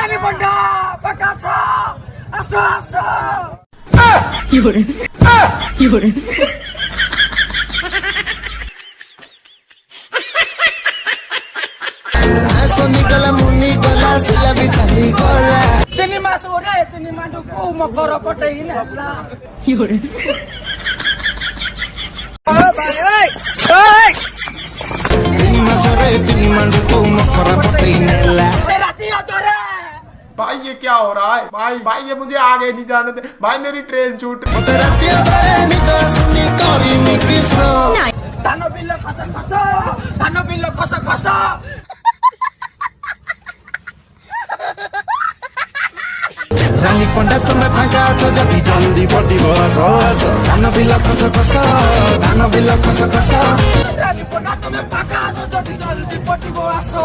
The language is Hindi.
রানী পন্ডা পাকাছ আসো আসো কি করে কি করে सोनी गला मुनी गला सिला भी चली गला তিনি মাস ওরে তিনি মান্ডু কো মকর পটাই না কি করে तीन मसरे तीन मंडू को मकरा पटई नेला রাতি অতরে भाई ये क्या हो रहा है भाई भाई ये मुझे आगे नहीं जाने दे भाई मेरी ट्रेन छूट रही मते रातिया दरे नी तो सुनी करी मी किसो ধান বিল খস খস ধান বিল খস খস रानी पंडा तुम्हें फांका छो जदी जल्दी बड़ी बस धान बिल खस खस धान बिल खस खस রানী পন্ডা তুমি পাকা আছো যদি জলদি পটিব আসো